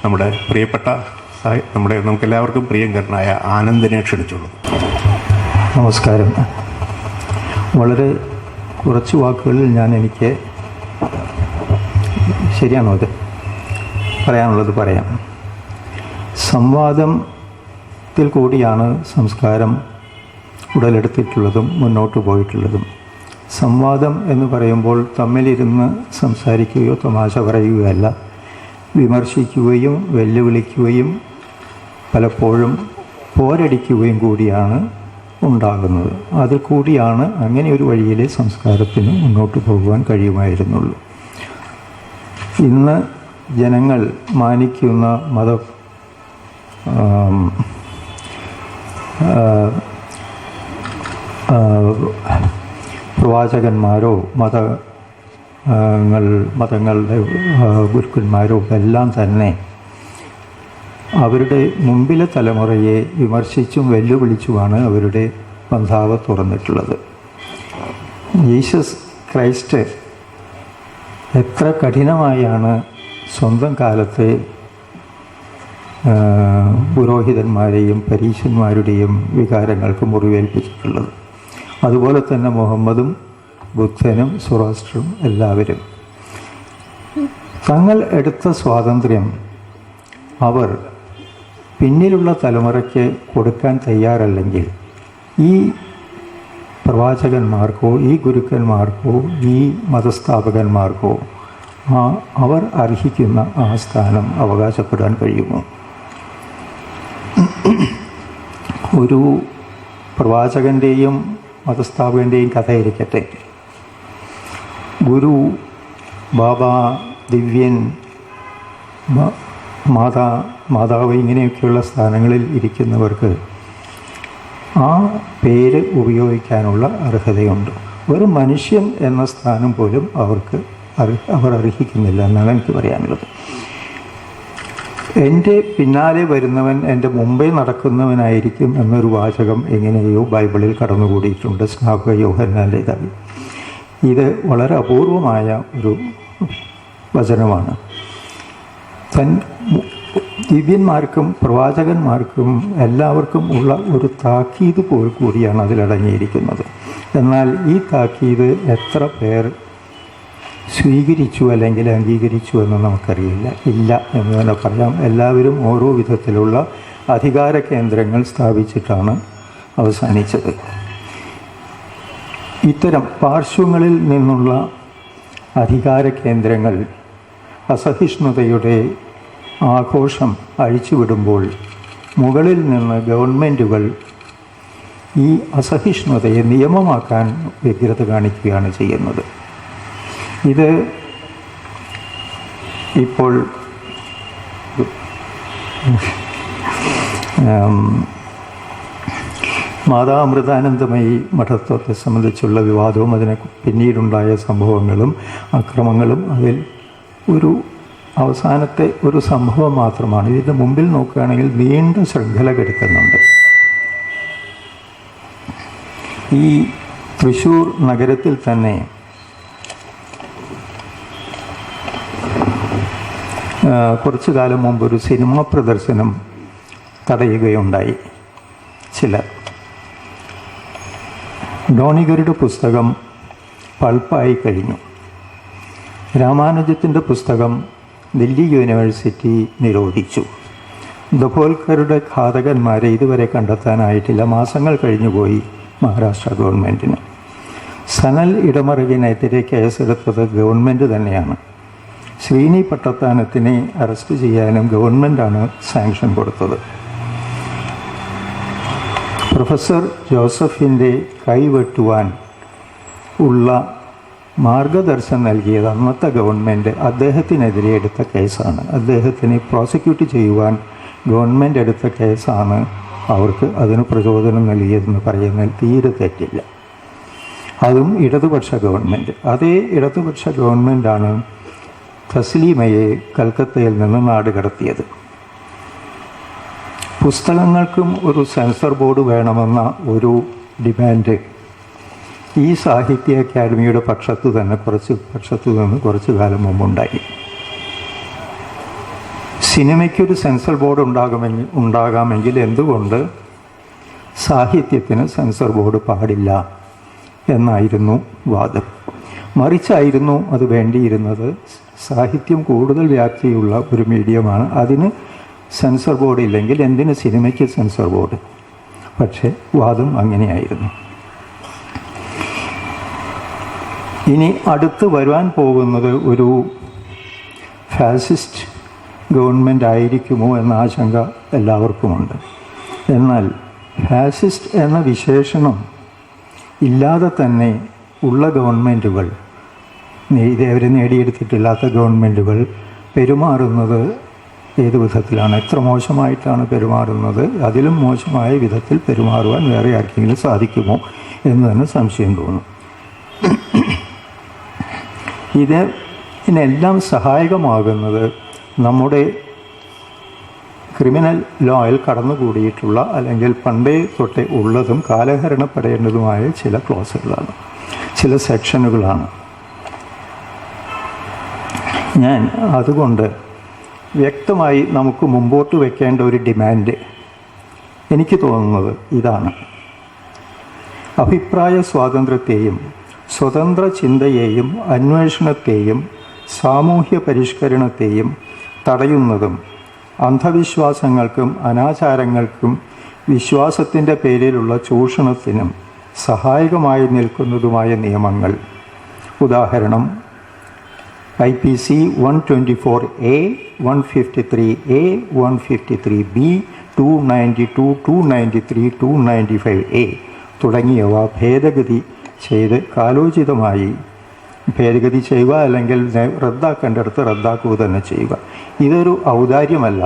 നമ്മുടെ പ്രിയപ്പെട്ട നമുക്കെല്ലാവർക്കും പ്രിയങ്കരനായ ആനന്ദിനെ ക്ഷണിച്ചുള്ളൂ. നമസ്കാരം. വളരെ കുറച്ച് വാക്കുകളിൽ എനിക്ക് ശരിയാണോ അത് പറയാനുള്ളത് പറയാം. സംവാദത്തിൽ കൂടിയാണ് സംസ്കാരം ഉടലെടുത്തിട്ടുള്ളതും മുന്നോട്ട് പോയിട്ടുള്ളതും. സംവാദം എന്ന് പറയുമ്പോൾ തമ്മിലിരുന്ന് സംസാരിക്കുകയോ തമാശ പറയുകയല്ല, വിമർശിക്കുകയും വെല്ലുവിളിക്കുകയും പലപ്പോഴും പോരടിക്കുകയും കൂടിയാണ് ഉണ്ടാകുന്നത്. അതിൽ കൂടിയാണ് അങ്ങനെ ഒരു വഴിയിലെ സംസ്കാരത്തിന് മുന്നോട്ട് പോകുവാൻ കഴിയുമായിരുന്നുള്ളൂ. ഇന്ന് ജനങ്ങൾ മാനിക്കുന്ന പ്രവാചകന്മാരോ മതങ്ങളുടെ ഗുരുക്കന്മാരോ എല്ലാം തന്നെ അവരുടെ മുമ്പിലെ തലമുറയെ വിമർശിച്ചും വെല്ലുവിളിച്ചുമാണ് അവരുടെ പന്ഥാവ് തുറന്നിട്ടുള്ളത്. ജീസസ് ക്രൈസ്റ്റ് എത്ര കഠിനമായാണ് സ്വന്തം കാലത്തെ പുരോഹിതന്മാരെയും പരീശന്മാരുടെയും വികാരങ്ങൾക്ക് മുറിവേൽപ്പിച്ചിട്ടുള്ളത്. അതുപോലെ തന്നെ മുഹമ്മദും ബുദ്ധനും സുറാസ്ട്രും എല്ലാവരും തങ്ങൾ എടുത്ത സ്വാതന്ത്ര്യം അവർ പിന്നിലുള്ള തലമുറയ്ക്ക് കൊടുക്കാൻ തയ്യാറല്ലെങ്കിൽ ഈ പ്രവാചകന്മാർക്കോ ഈ ഗുരുക്കന്മാർക്കോ ഈ മതസ്ഥാപകന്മാർക്കോ അവർ അർഹിക്കുന്ന ആ സ്ഥാനം അവകാശപ്പെടാൻ കഴിയുമോ? ഒരു പ്രവാചകൻ്റെയും മതസ്ഥാപകൻ്റെയും കഥയിരിക്കട്ടെ. ഗുരു, ബാബ, ദിവ്യൻ, മാതാവ് ഇങ്ങനെയൊക്കെയുള്ള സ്ഥാനങ്ങളിൽ ഇരിക്കുന്നവർക്ക് ആ പേര് ഉപയോഗിക്കാനുള്ള അർഹതയുണ്ട്. ഒരു മനുഷ്യൻ എന്ന സ്ഥാനം പോലും അവർ അർഹിക്കുന്നില്ല എന്നാണ് എനിക്ക് പറയാനുള്ളത്. എൻ്റെ പിന്നാലെ വരുന്നവൻ എൻ്റെ മുമ്പേ നടക്കുന്നവനായിരിക്കും എന്നൊരു വാചകം എങ്ങനെയോ ബൈബിളിൽ കടന്നുകൂടിയിട്ടുണ്ട്, സ്നാപക യോഹന്നാൻ്റേതായി. ഇത് വളരെ അപൂർവമായ ഒരു വചനമാണ്. ദിവ്യന്മാർക്കും പ്രവാചകന്മാർക്കും എല്ലാവർക്കും ഉള്ള ഒരു താക്കീത് കൂടിയാണ് അതിലടങ്ങിയിരിക്കുന്നത്. എന്നാൽ ഈ താക്കീത് എത്ര പേർ സ്വീകരിച്ചു അല്ലെങ്കിൽ അംഗീകരിച്ചു എന്ന് നമുക്കറിയില്ല. ഇല്ല എന്ന് തന്നെ പറയാം. എല്ലാവരും ഓരോ വിധത്തിലുള്ള അധികാര കേന്ദ്രങ്ങൾ സ്ഥാപിച്ചിട്ടാണ് അവസാനിച്ചത്. ഇത്തരം പാർശ്വങ്ങളിൽ നിന്നുള്ള അധികാര കേന്ദ്രങ്ങൾ അസഹിഷ്ണുതയുടെ ആഘോഷം അഴിച്ചുവിടുമ്പോൾ മുകളിൽ നിന്ന് ഗവൺമെൻറ്റുകൾ ഈ അസഹിഷ്ണുതയെ നിയമമാക്കാൻ വ്യഗ്രത കാണിക്കുകയാണ് ചെയ്യുന്നത്. ഇത് ഇപ്പോൾ മാതാ അമൃതാനന്ദമയി മഠത്വത്തെ സംബന്ധിച്ചുള്ള വിവാദവും അതിനെ പിന്നീടുണ്ടായ സംഭവങ്ങളും അക്രമങ്ങളും അതിൽ ഒരു അവസാനത്തെ ഒരു സംഭവം മാത്രമാണ്. ഇതിൻ്റെ മുമ്പിൽ നോക്കുകയാണെങ്കിൽ നീണ്ട ശൃംഖല കിടക്കുന്നുണ്ട്. ഈ തൃശ്ശൂർ നഗരത്തിൽ തന്നെ കുറച്ചു കാലം മുമ്പ് ഒരു സിനിമാ പ്രദർശനം തടയുകയുണ്ടായി ചിലർ. ഡോണിഗറുടെ പുസ്തകം പൾപ്പായി കഴിഞ്ഞു. രാമാനുജത്തിൻ്റെ പുസ്തകം ദില്ലി യൂണിവേഴ്സിറ്റി നിരോധിച്ചു. ദഭോൽക്കറുടെ ഘാതകന്മാരെ ഇതുവരെ കണ്ടെത്താനായിട്ടില്ല. മാസങ്ങൾ കഴിഞ്ഞുപോയി മഹാരാഷ്ട്ര ഗവൺമെൻറ്റിന്. സനൽ ഇടമറുകിനെതിരെ കേസെടുത്തത് ഗവൺമെൻറ് തന്നെയാണ്. ശ്രീനി പട്ടത്താനത്തിനെ അറസ്റ്റ് ചെയ്യാനും ഗവൺമെൻറ്റാണ് സാങ്ഷൻ കൊടുത്തത്. പ്രൊഫസർ ജോസഫിൻ്റെ കൈവെട്ടുവാൻ ഉള്ള മാർഗദർശനം നൽകിയത് അന്നത്തെ ഗവൺമെൻറ് അദ്ദേഹത്തിനെതിരെ എടുത്ത കേസാണ്. അദ്ദേഹത്തിനെ പ്രോസിക്യൂട്ട് ചെയ്യുവാൻ ഗവൺമെൻറ് എടുത്ത കേസാണ് അവർക്ക് അതിന് പ്രചോദനം നൽകിയതെന്ന് പറയുന്നതിൽ തീരെ തെറ്റില്ല. അതും ഇടതുപക്ഷ ഗവൺമെൻറ്. അതേ ഇടതുപക്ഷ ഗവൺമെൻറ്റാണ് തസ്ലീമയെ കൽക്കത്തയിൽ നിന്ന് നാട് കടത്തിയത്. പുസ്തകങ്ങൾക്കും ഒരു സെൻസർ ബോർഡ് വേണമെന്ന ഒരു ഡിമാൻഡ് ഈ സാഹിത്യ അക്കാദമിയുടെ പക്ഷത്തു നിന്ന് കുറച്ചു കാലം മുമ്പുണ്ടായി. സിനിമയ്ക്കൊരു സെൻസർ ബോർഡ് ഉണ്ടാകാമെങ്കിൽ എന്തുകൊണ്ട് സാഹിത്യത്തിന് സെൻസർ ബോർഡ് പാടില്ല എന്നായിരുന്നു വാദം. മറിച്ചായിരുന്നു അത് വേണ്ടിയിരുന്നത്. സാഹിത്യം കൂടുതൽ വ്യാപ്തിയുള്ള ഒരു മീഡിയമാണ്, അതിന് സെൻസർ ബോർഡ് ഇല്ലെങ്കിൽ എന്തിന് സിനിമയ്ക്ക് സെൻസർ ബോർഡ്? പക്ഷേ വാദം അങ്ങനെയായിരുന്നു. ഇനി അടുത്ത് വരുവാൻ പോകുന്നത് ഒരു ഫാസിസ്റ്റ് ഗവൺമെൻറ് ആയിരിക്കുമോ എന്ന ആശങ്ക എല്ലാവർക്കുമുണ്ട്. എന്നാൽ ഫാസിസ്റ്റ് എന്ന വിശേഷണം ഇല്ലാതെ തന്നെ ഉള്ള ഗവൺമെൻറ്റുകൾ, ഇതേവരെ നേടിയെടുത്തിട്ടില്ലാത്ത ഗവൺമെൻറ്റുകൾ പെരുമാറുന്നത് ഏത് വിധത്തിലാണ്, എത്ര മോശമായിട്ടാണ് പെരുമാറുന്നത്, അതിലും മോശമായ വിധത്തിൽ പെരുമാറുവാൻ വേറെ ആർക്കെങ്കിലും സാധിക്കുമോ എന്ന് തന്നെ സംശയം തോന്നും. ഇതിനെല്ലാം സഹായകമാകുന്നത് നമ്മുടെ ക്രിമിനൽ ലോയിൽ കടന്നുകൂടിയിട്ടുള്ള അല്ലെങ്കിൽ പണ്ടേ തൊട്ടേ ഉള്ളതും കാലഹരണപ്പെടേണ്ടതുമായ ചില ക്ലോസുകളാണ്, ചില സെക്ഷനുകളാണ്. ഞാൻ അതുകൊണ്ട് വ്യക്തമായി നമുക്ക് മുമ്പോട്ട് വയ്ക്കേണ്ട ഒരു ഡിമാൻഡ് എനിക്ക് തോന്നുന്നത് ഇതാണ്: അഭിപ്രായ സ്വാതന്ത്ര്യത്തെയും സ്വതന്ത്ര ചിന്തയെയും അന്വേഷണത്തെയും സാമൂഹ്യ പരിഷ്കരണത്തെയും തടയുന്നതും അന്ധവിശ്വാസങ്ങൾക്കും അനാചാരങ്ങൾക്കും വിശ്വാസത്തിൻ്റെ പേരിലുള്ള ചൂഷണത്തിനും സഹായകമായി നിൽക്കുന്നതുമായ നിയമങ്ങൾ, ഉദാഹരണം IPC 124A, 153A, 153B, 292, 293, 295A തുടങ്ങിയവ ഭേദഗതി ചെയ്ത് കാലോചിതമായി ഭേദഗതി ചെയ്യുക, അല്ലെങ്കിൽ റദ്ദാക്കേണ്ടടുത്ത് റദ്ദാക്കുക തന്നെ ചെയ്യുക. ഇതൊരു ഔദാര്യമല്ല,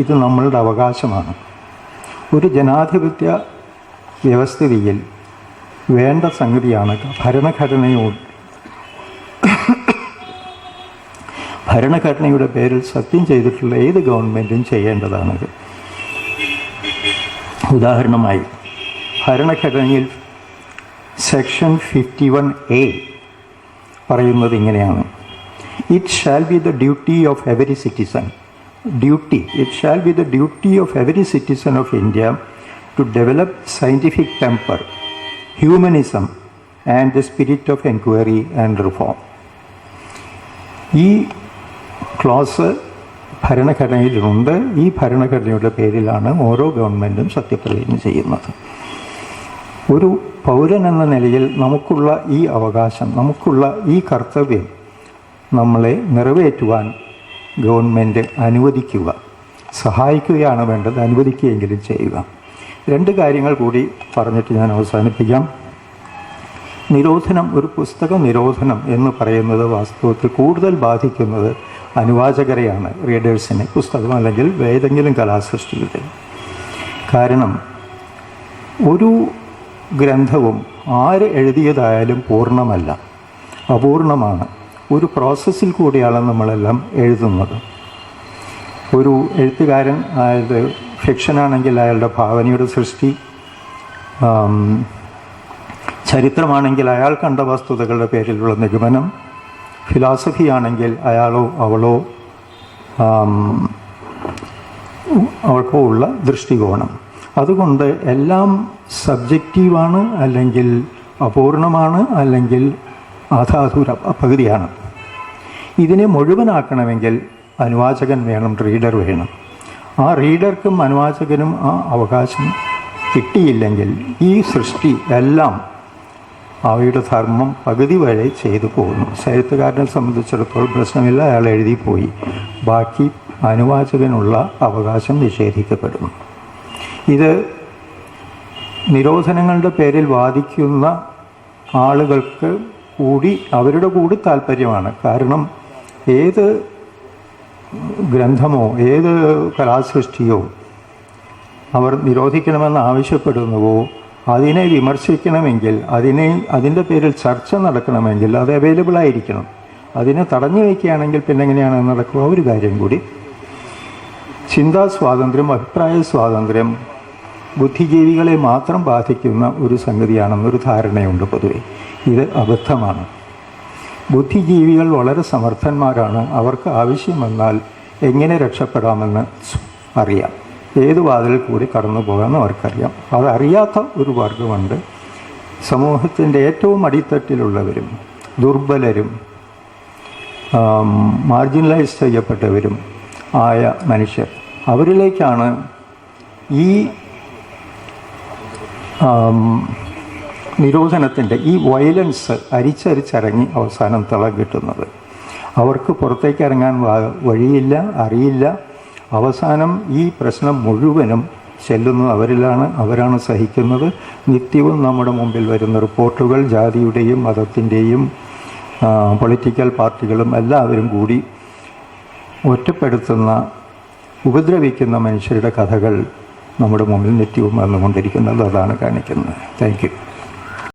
ഇത് നമ്മളുടെ അവകാശമാണ്. ഒരു ജനാധിപത്യ വ്യവസ്ഥിതിയിൽ വേണ്ട സംഗതിയാണ് ഭരണഘടനയുടെ പേരിൽ സത്യം ചെയ്തിട്ടുള്ള ഏത് ഗവൺമെൻറ്റും ചെയ്യേണ്ടതാണത്. ഉദാഹരണമായി ഭരണഘടനയിൽ സെക്ഷൻ 51A പറയുന്നത് ഇങ്ങനെയാണ്: it shall be the duty of every citizen of India to develop scientific temper, humanism and the spirit of enquiry and reform. ഈ ക്ലോസ് ഭരണഘടനയിലുണ്ട്. ഈ ഭരണഘടനയുടെ പേരിലാണ് ഓരോ ഗവൺമെൻറ്റും സത്യപ്രതിജ്ഞ ചെയ്യുന്നത്. ഒരു പൗരൻ എന്ന നിലയിൽ നമുക്കുള്ള ഈ അവകാശം, നമുക്കുള്ള ഈ കർത്തവ്യം നമ്മളെ നിറവേറ്റുവാൻ ഗവൺമെൻറ് അനുവദിക്കുക, സഹായിക്കുകയാണ് വേണ്ടത്, അനുവദിക്കുകയെങ്കിലും ചെയ്യുക. രണ്ട് കാര്യങ്ങൾ കൂടി പറഞ്ഞിട്ട് ഞാൻ അവസാനിപ്പിക്കാം. നിരോധനം, ഒരു പുസ്തക നിരോധനം എന്ന് പറയുന്നത് വാസ്തവത്തിൽ കൂടുതൽ ബാധിക്കുന്നത് അനുവാചകരെയാണ്, റീഡേഴ്സിനെ, പുസ്തകം അല്ലെങ്കിൽ ഏതെങ്കിലും കലാസൃഷ്ടിയുടെ. കാരണം ഒരു ഗ്രന്ഥവും ആര് എഴുതിയതായാലും പൂർണ്ണമല്ല, അപൂർണമാണ്. ഒരു പ്രോസസ്സിൽ കൂടിയാണ് നമ്മളെല്ലാം എഴുതുന്നത്. ഒരു എഴുത്തുകാരൻ, അയാളുടെ ഫിക്ഷനാണെങ്കിൽ അയാളുടെ ഭാവനയുടെ സൃഷ്ടി, ചരിത്രമാണെങ്കിൽ അയാൾ കണ്ട വസ്തുതകളുടെ പേരിലുള്ള നിഗമനം, ഫിലോസഫി ആണെങ്കിൽ അയാളോ അവളോ അവൾക്കോ ഉള്ള ദൃഷ്ടികോണം. അതുകൊണ്ട് എല്ലാം സബ്ജക്റ്റീവാണ്, അല്ലെങ്കിൽ അപൂർണമാണ്, അല്ലെങ്കിൽ അധാതുര പകുതിയാണ്. ഇതിനെ മുഴുവനാക്കണമെങ്കിൽ അനുവാചകൻ വേണം, റീഡർ വേണം. ആ റീഡർക്കും അനുവാചകനും ആ അവകാശം കിട്ടിയില്ലെങ്കിൽ ഈ സൃഷ്ടി എല്ലാം അവയുടെ ധർമ്മം പകുതി വരെ ചെയ്തു പോകുന്നു. സാഹിത്യകാരനെ സംബന്ധിച്ചിടത്തോളം പ്രശ്നമില്ല, അയാൾ എഴുതിപ്പോയി. ബാക്കി അനുവാചകനുള്ള അവകാശം നിഷേധിക്കപ്പെടുന്നു. ഇത് നിരോധനങ്ങളുടെ പേരിൽ വാദിക്കുന്ന ആളുകൾക്ക് കൂടി അവരുടെ കൂടി താല്പര്യമാണ്. കാരണം ഏത് ഗ്രന്ഥമോ ഏത് കലാസൃഷ്ടിയോ അവർ നിരോധിക്കണമെന്ന് ആവശ്യപ്പെടുന്നുവോ അതിനെ വിമർശിക്കണമെങ്കിൽ, അതിൻ്റെ പേരിൽ ചർച്ച നടക്കണമെങ്കിൽ അത് അവൈലബിൾ ആയിരിക്കണം. അതിനെ തടഞ്ഞു വയ്ക്കുകയാണെങ്കിൽ പിന്നെ എങ്ങനെയാണ് നടക്കുക? ഒരു കാര്യം കൂടി, ചിന്താ സ്വാതന്ത്ര്യം, അഭിപ്രായ സ്വാതന്ത്ര്യം ബുദ്ധിജീവികളെ മാത്രം ബാധിക്കുന്ന ഒരു സംഗതിയാണെന്നൊരു ധാരണയുണ്ട് പൊതുവെ. ഇത് അബദ്ധമാണ്. ബുദ്ധിജീവികൾ വളരെ സമർത്ഥന്മാരാണ്. അവർക്ക് ആവശ്യം വന്നാൽ എങ്ങനെ രക്ഷപ്പെടാമെന്ന് അറിയാം. ഏത് വാതിലിൽ കൂടി കടന്നു പോകാമെന്ന് അവർക്കറിയാം. അതറിയാത്ത ഒരു വർഗമുണ്ട്. സമൂഹത്തിൻ്റെ ഏറ്റവും അടിത്തട്ടിലുള്ളവരും ദുർബലരും മാർജിനലൈസ് ചെയ്യപ്പെട്ടവരും ആയ മനുഷ്യർ. അവരിലേക്കാണ് ഈ നിരോധനത്തിൻ്റെ ഈ വയലൻസ് അരിച്ചരിച്ചിറങ്ങി അവസാനം തളം കിട്ടുന്നത്. അവർക്ക് പുറത്തേക്ക് ഇറങ്ങാൻ വഴിയില്ല, അറിയില്ല. അവസാനം ഈ പ്രശ്നം മുഴുവനും ചെല്ലുന്നത് അവരിലാണ്. അവരാണ് സഹിക്കുന്നത്. നിത്യവും നമ്മുടെ മുമ്പിൽ വരുന്ന റിപ്പോർട്ടുകൾ ജാതിയുടെയും മതത്തിൻ്റെയും പൊളിറ്റിക്കൽ പാർട്ടികളും എല്ലാവരും കൂടി ഒറ്റപ്പെടുത്തുന്ന, ഉപദ്രവിക്കുന്ന മനുഷ്യരുടെ കഥകൾ നമ്മുടെ മുമ്പിൽ നിത്യവും വന്നുകൊണ്ടിരിക്കുന്നത് അതാണ് കാണിക്കുന്നത്. Thank you.